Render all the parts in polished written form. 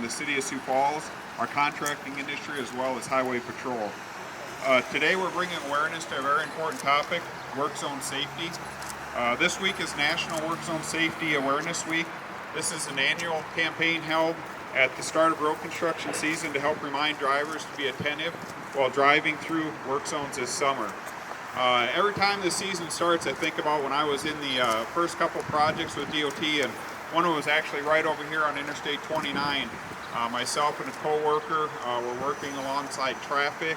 in the city of Sioux Falls, our contracting industry, as well as highway patrol. Today we're bringing awareness to a very important topic, work zone safety. This week is National Work Zone Safety Awareness Week. This is an annual campaign held at the start of road construction season to help remind drivers to be attentive while driving through work zones this summer. Every time the season starts, I think about when I was in the first couple projects with DOT, and one of them was actually right over here on Interstate 29. Myself and a co-worker were working alongside traffic.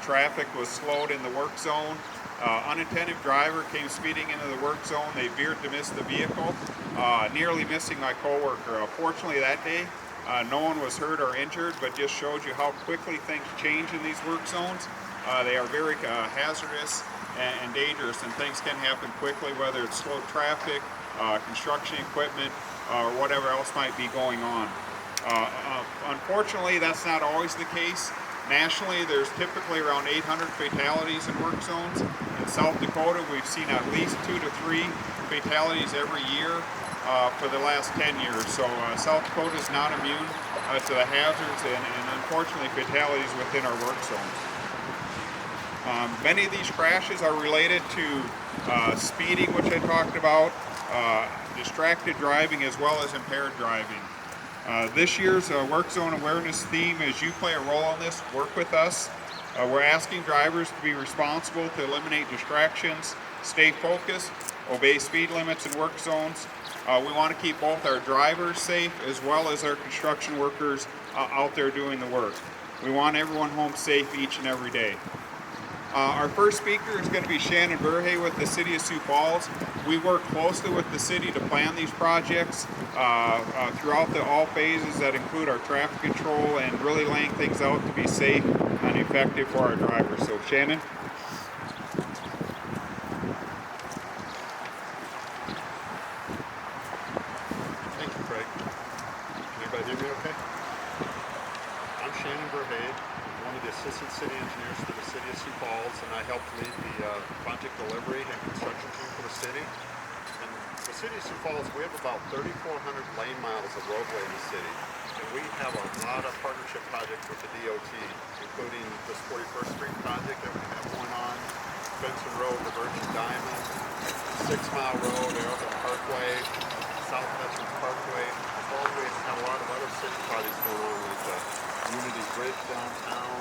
Traffic was slowed in the work zone. Unattentive driver came speeding into the work zone. They veered to miss the vehicle, nearly missing my co-worker. Fortunately that day, no one was hurt or injured, but just showed you how quickly things change in these work zones. They are very hazardous and dangerous, and things can happen quickly, whether it's slow traffic, construction equipment, or whatever else might be going on. Unfortunately, that's not always the case. Nationally, there's typically around 800 fatalities in work zones. In South Dakota, we've seen at least 2 to 3 fatalities every year for the last 10 years. So South Dakota is not immune to the hazards and unfortunately fatalities within our work zones. Many of these crashes are related to speeding, which I talked about, distracted driving, as well as impaired driving. This year's work zone awareness theme is "You play a role in this, work with us." We're asking drivers to be responsible, to eliminate distractions, stay focused, obey speed limits in work zones. We want to keep both our drivers safe as well as our construction workers out there doing the work. We want everyone home safe each and every day. Our first speaker is going to be Shannon Burhay with the City of Sioux Falls. We work closely with the city to plan these projects throughout all phases that include our traffic control and really laying things out to be safe and effective for our drivers. So Shannon. Thank you, Craig. Can everybody hear me okay? I'm Shannon Burhay, one of the assistant city engineers for the City of Sioux Falls, and I help lead the project delivery and construction team for the city. And the City of Sioux Falls, we have about 3,400 lane miles of roadway in the city, and we have a lot of partnership projects with the DOT, including this 41st Street project that we have going on, Benson Road, the Virgin Diamond, 6 Mile Road, Arrowhead Parkway, South Veterans Parkway. As well, we have a lot of other city projects going on, like the Unity Bridge downtown,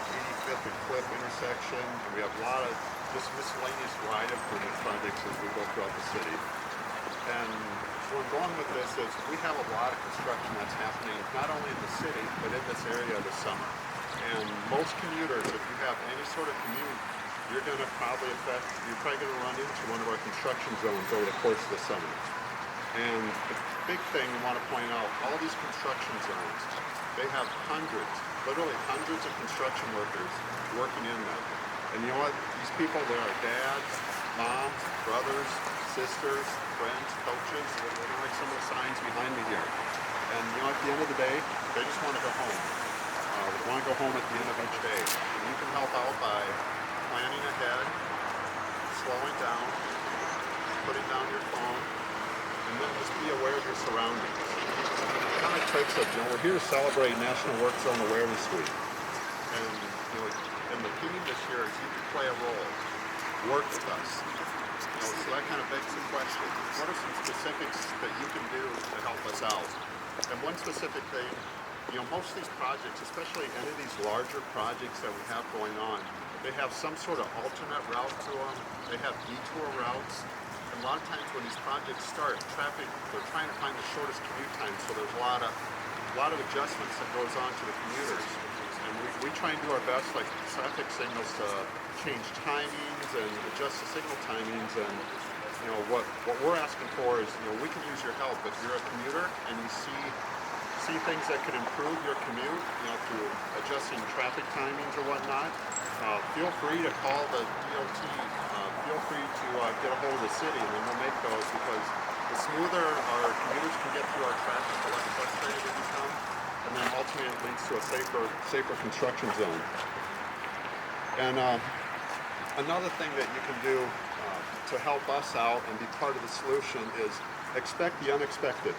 85th and Cliff intersection, and we have a lot of just miscellaneous ride improvement projects as we go throughout the city. And where I'm going with this is we have a lot of construction that's happening not only in the city, but in this area this summer. And most commuters, if you have any sort of commute, you're going to probably run into one of our construction zones over the course of the summer. And the big thing we want to point out, all these construction zones, they have hundreds, literally hundreds of construction workers working in them. And you know what? These people, they are dads, moms, brothers, sisters, friends, coaches, like some of the signs behind me here. And you know, at the end of the day, they just want to go home. They want to go home at the end of each day. And you can help out by planning ahead, slowing down, putting down your phone, and then just be aware of your surroundings. Kind of like Craig said, you know, we're here to celebrate National Work Zone Awareness Week. And, you know, and the theme this year is you can play a role. Work with us. You know, so that kind of begs the question, what are some specifics that you can do to help us out? And one specific thing, you know, most of these projects, especially any of these larger projects that we have going on, they have some sort of alternate route to them. They have detour routes. And a lot of times when these projects start, traffic, they're trying to find the shortest commute time, so there's a lot of adjustments that goes on to the commuters. And we try and do our best, like traffic signals, to change timings and adjust the signal timings. And you know what we're asking for is, you know, we can use your help if you're a commuter and you see things that could improve your commute, you know, through adjusting traffic timings or whatnot. Feel free to call the DOT. Feel free to get a hold of the city, and then we'll make those, because the smoother our commuters can get through our traffic, the less frustrated they become, and then ultimately it leads to a safer construction zone. And another thing that you can do to help us out and be part of the solution is expect the unexpected.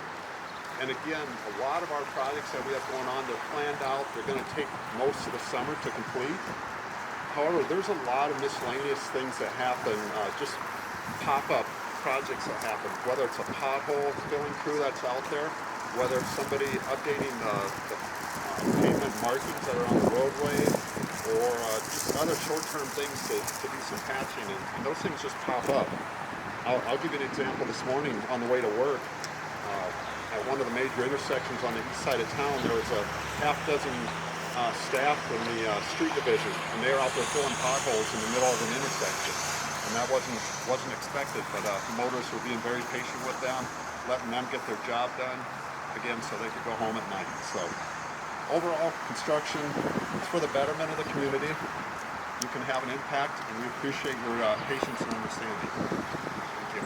And again, a lot of our projects that we have going on, they're planned out. They're going to take most of the summer to complete. However, there's a lot of miscellaneous things that happen, just pop-up projects that happen, whether it's a pothole filling crew that's out there, whether it's somebody updating the pavement markings that are on the roadway, or just other short-term things to do some patching, and those things just pop up. I'll give you an example. This morning on the way to work, at one of the major intersections on the east side of town, there was a half dozen staff from the street division, and they were out there filling potholes in the middle of an intersection. And that wasn't expected, but motorists were being very patient with them, letting them get their job done, again, so they could go home at night. So overall, construction is for the betterment of the community. You can have an impact, and we appreciate your patience and understanding. Thank you.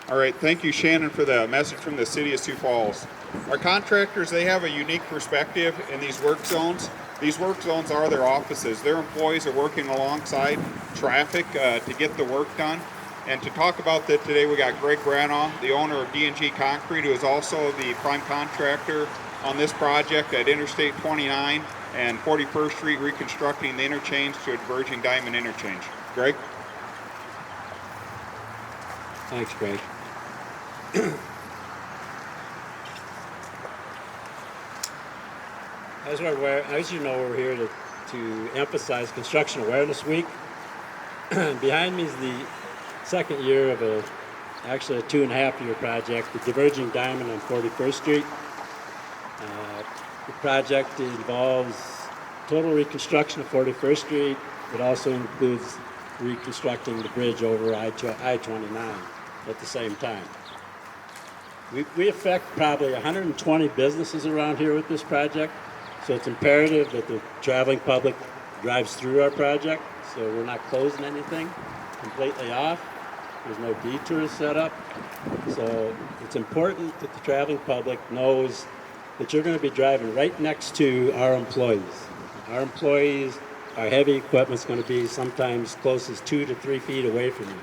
All right, thank you, Shannon, for the message from the City of Sioux Falls. Our contractors, they have a unique perspective in these work zones. These work zones are their offices. Their employees are working alongside traffic to get the work done. And to talk about that today, we got Greg Branoff, the owner of D&G Concrete, who is also the prime contractor on this project at Interstate 29 and 41st Street, reconstructing the interchange to a diverging diamond interchange. Greg? Thanks, Greg. As you know, we're here to emphasize Construction Awareness Week. Behind me is the second year of actually a 2.5-year project, the Diverging Diamond on 41st Street. The project involves total reconstruction of 41st Street. It also includes reconstructing the bridge over I-29 at the same time. We affect probably 120 businesses around here with this project, so it's imperative that the traveling public drives through our project, so we're not closing anything completely off. There's no detours set up, so it's important that the traveling public knows that you're going to be driving right next to our employees. Our employees, our heavy equipment's going to be sometimes close as 2 to 3 feet away from you,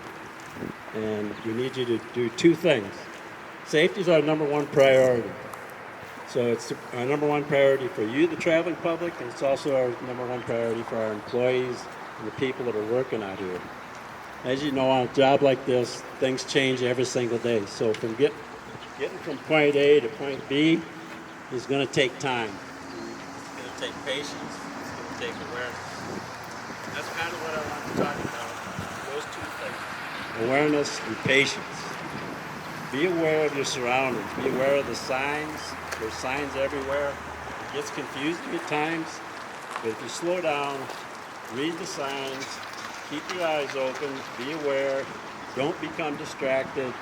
and we need you to do two things. Safety is our number one priority. So it's our number one priority for you, the traveling public, and it's also our number one priority for our employees and the people that are working out here. As you know, on a job like this, things change every single day. So from getting from point A to point B is going to take time. It's going to take patience. It's going to take awareness. That's kind of what I want to talk about, those two things. Awareness and patience. Be aware of your surroundings. Be aware of the signs. There's signs everywhere. It gets confusing at times, but if you slow down, read the signs, keep your eyes open, be aware, don't become distracted,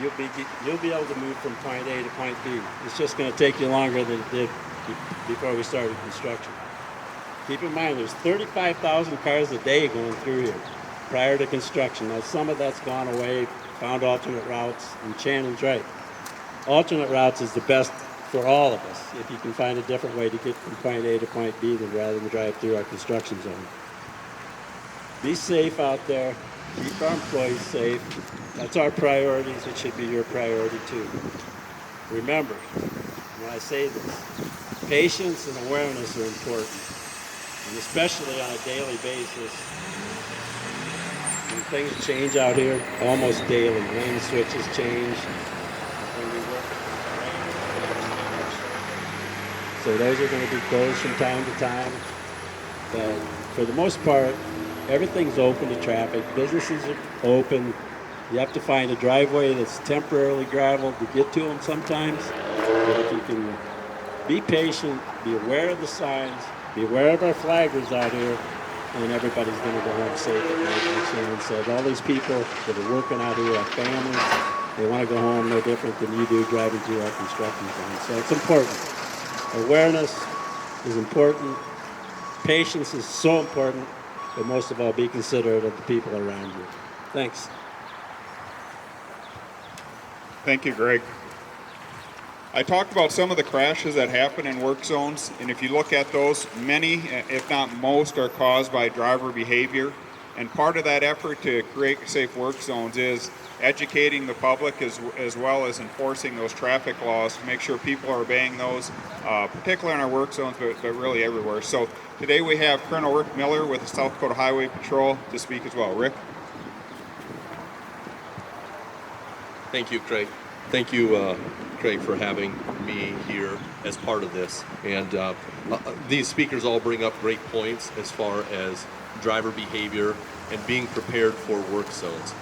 you'll be able to move from point A to point B. It's just going to take you longer than it did before we started construction. Keep in mind, there's 35,000 cars a day going through here prior to construction. Now, some of that's gone away, found alternate routes, and Shannon's right. Alternate routes is the best for all of us if you can find a different way to get from point A to point B rather than drive through our construction zone. Be safe out there. Keep our employees safe. That's our priorities. It should be your priority too. Remember, when I say this, patience and awareness are important, and especially on a daily basis. When things change out here almost daily, lane switches change. When we work so those are going to be closed from time to time. But for the most part, everything's open to traffic. Businesses are open. You have to find a driveway that's temporarily graveled to get to them sometimes. But if you can be patient, be aware of the signs, be aware of our flaggers out here, and everybody's going to go home safe at night. Like Shannon said, all these people that are working out here have families. They want to go home no different than you do driving through our construction zone. So it's important. Awareness is important. Patience is so important, but most of all, be considerate of the people around you. Thanks. Thank you, Greg. I talked about some of the crashes that happen in work zones, and if you look at those, many, if not most, are caused by driver behavior. And part of that effort to create safe work zones is educating the public as well as enforcing those traffic laws to make sure people are obeying those, particularly in our work zones, but really everywhere. So today we have Colonel Rick Miller with the South Dakota Highway Patrol to speak as well. Rick? Thank you, Craig. Thank you, Craig, for having me here as part of this. And these speakers all bring up great points as far as driver behavior and being prepared for work zones.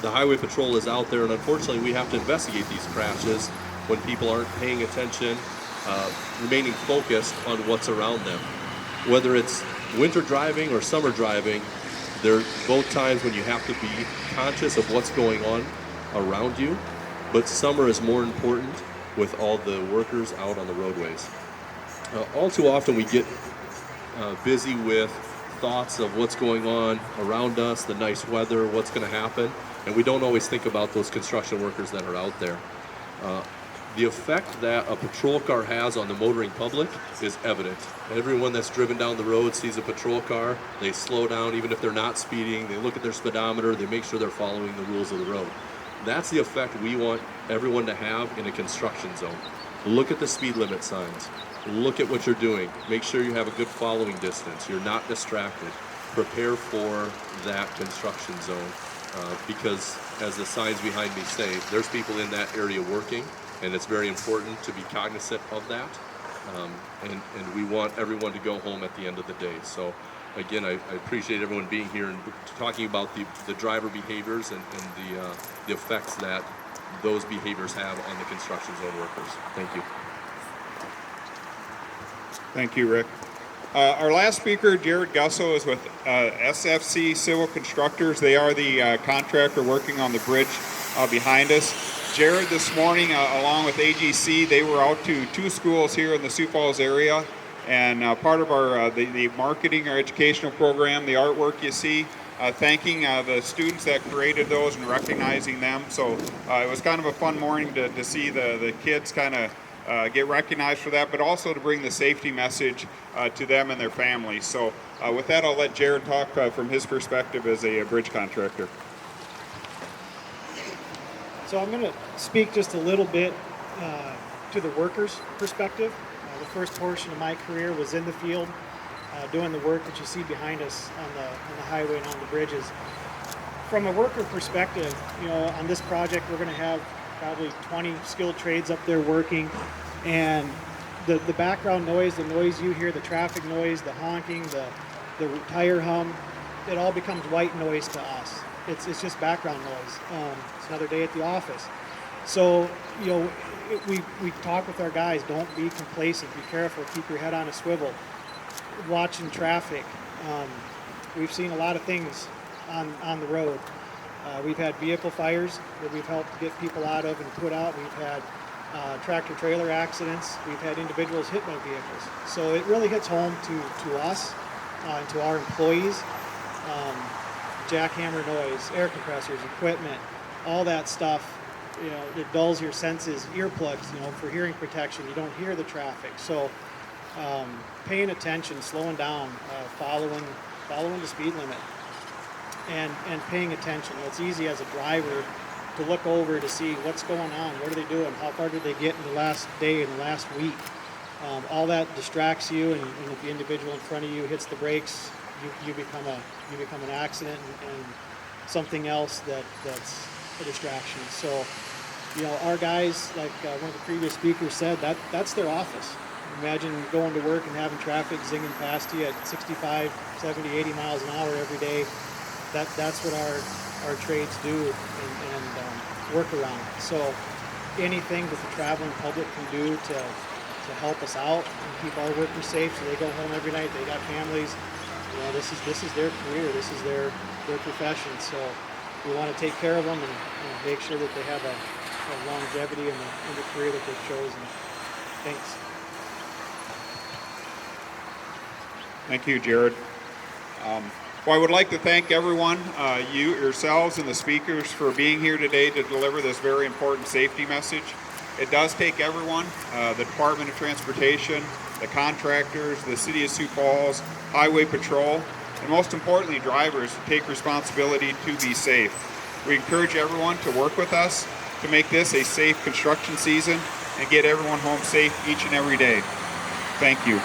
The Highway Patrol is out there, and unfortunately we have to investigate these crashes when people aren't paying attention, remaining focused on what's around them. Whether it's winter driving or summer driving, there are both times when you have to be conscious of what's going on around you, but summer is more important with all the workers out on the roadways. All too often we get busy with thoughts of what's going on around us, the nice weather, what's going to happen, and we don't always think about those construction workers that are out there. The effect that a patrol car has on the motoring public is evident. Everyone that's driven down the road sees a patrol car, they slow down even if they're not speeding, they look at their speedometer, they make sure they're following the rules of the road. That's the effect we want everyone to have in a construction zone. Look at the speed limit signs. Look at what you're doing. Make sure you have a good following distance. You're not distracted. Prepare for that construction zone because, as the signs behind me say, there's people in that area working, and it's very important to be cognizant of that. And we want everyone to go home at the end of the day. So again, I appreciate everyone being here and talking about the driver behaviors and the effects that those behaviors have on the construction zone workers. Thank you. Thank you, Rick. Our last speaker, Jared Gusso, is with SFC Civil Constructors. They are the contractor working on the bridge behind us. Jared, this morning, along with AGC, they were out to 2 schools here in the Sioux Falls area, and part of our the marketing, our educational program, the artwork you see, thanking the students that created those and recognizing them. So it was kind of a fun morning to see the kids kind of get recognized for that, but also to bring the safety message to them and their families. So with that, I'll let Jared talk from his perspective as a bridge contractor. So I'm going to speak just a little bit to the workers' perspective. The first portion of my career was in the field, doing the work that you see behind us on the highway and on the bridges. From a worker perspective, on this project we're going to have probably 20 skilled trades up there working, and the background noise, the noise you hear, the traffic noise, the honking, the tire hum, it all becomes white noise to us. It's just background noise. It's another day at the office. So, we talk with our guys, don't be complacent, be careful, keep your head on a swivel. Watching traffic. We've seen a lot of things on the road. We've had vehicle fires that we've helped get people out of and put out. We've had tractor trailer accidents. We've had individuals hit by vehicles. So it really hits home to us and to our employees. Jackhammer noise, air compressors, equipment, all that stuff, it dulls your senses. Earplugs, for hearing protection, you don't hear the traffic. So paying attention, slowing down, following the speed limit, and paying attention. It's easy as a driver to look over to see what's going on, what are they doing, how far did they get in the last day, in the last week. All that distracts you, and if the individual in front of you hits the brakes, you become an accident and something else that's a distraction. So, our guys, like one of the previous speakers said, that's their office. Imagine going to work and having traffic zinging past you at 65, 70, 80 miles an hour every day. That's what our trades do and work around. So anything that the traveling public can do to help us out and keep our workers safe so they go home every night, they got families, this is their career, this is their profession. So we want to take care of them and make sure that they have a longevity in the career that they've chosen. Thanks. Thank you, Jared. Well, I would like to thank everyone, yourselves and the speakers, for being here today to deliver this very important safety message. It does take everyone, the Department of Transportation, the contractors, the City of Sioux Falls, Highway Patrol, and most importantly, drivers take responsibility to be safe. We encourage everyone to work with us to make this a safe construction season and get everyone home safe each and every day. Thank you.